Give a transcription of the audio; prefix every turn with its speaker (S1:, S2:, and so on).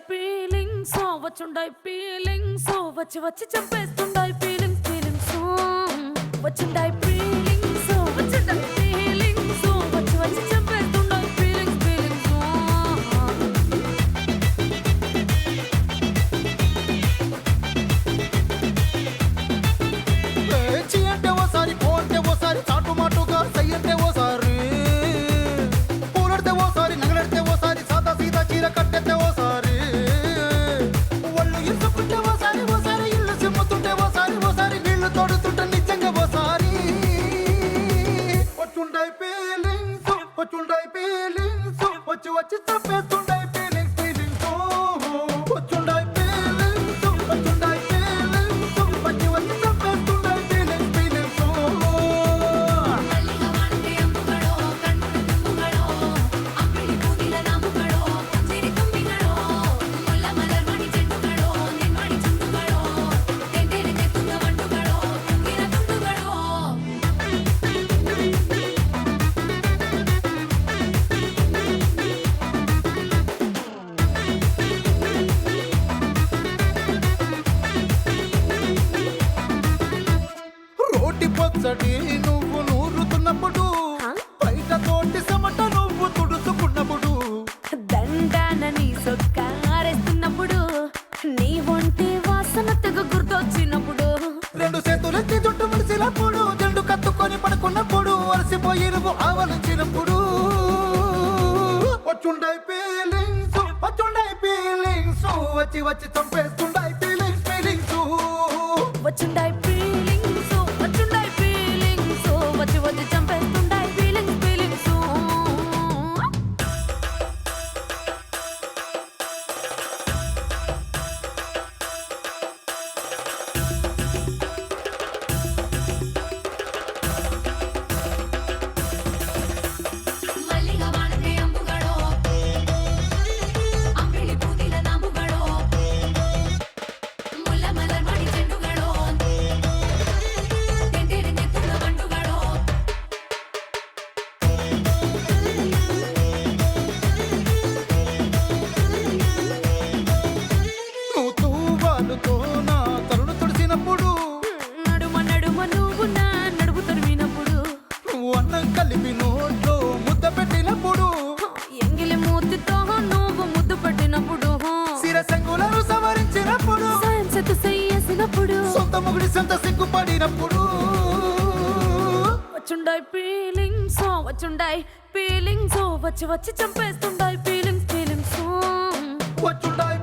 S1: feelings వచ్చుండాయి feelings వచ్చి వచ్చి చంపేస్తుండాయి feelings feelings వచ్చుండాయి feelings వచ్చుండాయి feelings వచ్చి వచ్చి చంపేస్తుండాయి ఫీలింగ్స్ ఫీలింగ్స్
S2: చీ అంటే ఓసారి పో అంటే ఓసారి చాటు మాటుగా సై అంటే ఓసారి పూలడితే ఓసారి నగలడితే ఓసారి సాదా సీదా చీర కట్టెత్తే ఓసారి ఒళ్ళు ఇసుకుంటే ఓసారి ఓసారి ఇల్లు సిమ్ముతుంటే ఓసారి ఓసారి నీళ్లు తోడుతుంటే నిజంగా ఓసారి వచ్చుండాయి ఫీలింగ్స్ వచ్చి వచ్చి చంపేస్తుండాయి ఫీలింగ్స్ ఫీలింగ్స్ వచ్చుండాయి ఫీలింగ్స్ వచ్చి వచ్చి చంపేస్తుండాయి ఫీలింగ్స్ ఫీలింగ్స్
S3: మల్లిగా వాడితే అమ్ముగడో కన్నుడు తుమ్ముగడో అంపిడి పూదిల నాముగడో పుంజిరి తుమ్మిగడో ముల్ల మలర్మణి చెట్టుగడో నిన్మణి చుండుగడో తెంటేరి తెత్తున్న వండుగడో తుంగిన తుండుగడో
S2: రోటి పచ్చడి నువ్వు నూరుతున్నప్పుడు బయట తోటి సమట నువ్వు తుడుచుకున్నప్పుడు
S1: దండాన నీ సొక్కారేస్తున్నప్పుడు నీ ఒంటి వాసన తెగ గుర్తొచ్చినప్పుడు
S2: రెండు చేతులెత్తి జుట్టు ముడిసినప్పుడు జండు కత్తుకొని పడుకున్నప్పుడు అలసిపోయి నువ్వు ఆవలించినప్పుడు వచ్చుండాయి ఫీలింగ్స్ వచ్చి వచ్చి చంపేస్తుండాయి ఫీలింగ్స్ ఫీలింగ్స్
S1: వచ్చుండాయి ఫీలింగ్స్ వచ్చుండాయి ఫీలింగ్స్ వచ్చి వచ్చి చంపేస్తుండాయి ఫీలింగ్స్ ఫీలింగ్స్
S3: మల్లిగా వాడితే అమ్ముగడో అంపిడి పూదిల నాముగడో ముల్ల మలర్మణి చెట్టుగడో తెంటేరి తెత్తున్న వండుగడో
S2: నువ్వు తూవాలుతో నా తరుణు తుడిసినప్పుడు
S1: నడుమ నడుమ నువ్వు నా నడుపు తరిమినప్పుడు
S2: నువ్వు అన్నం కలిపి నోట్లో ముద్ద పెట్టినప్పుడు
S1: ఎంగిలి మూతితో నువ్వు ముద్దు పెట్టినప్పుడు
S2: శిరసంగులను సవరించినప్పుడు
S1: సాయం సెత్తు చెయ్యేసినప్పుడు
S2: సొంత ముగుడి సొంత సిగ్గుపడినప్పుడు
S1: వచ్చుండాయి ఫీలింగ్స్ వచ్చుండాయి ఫీలింగ్స్ వచ్చి వచ్చి చంపేస్తుండాయి ఫీలింగ్స్ ఫీలింగ్స్
S2: వచ్చుండాయి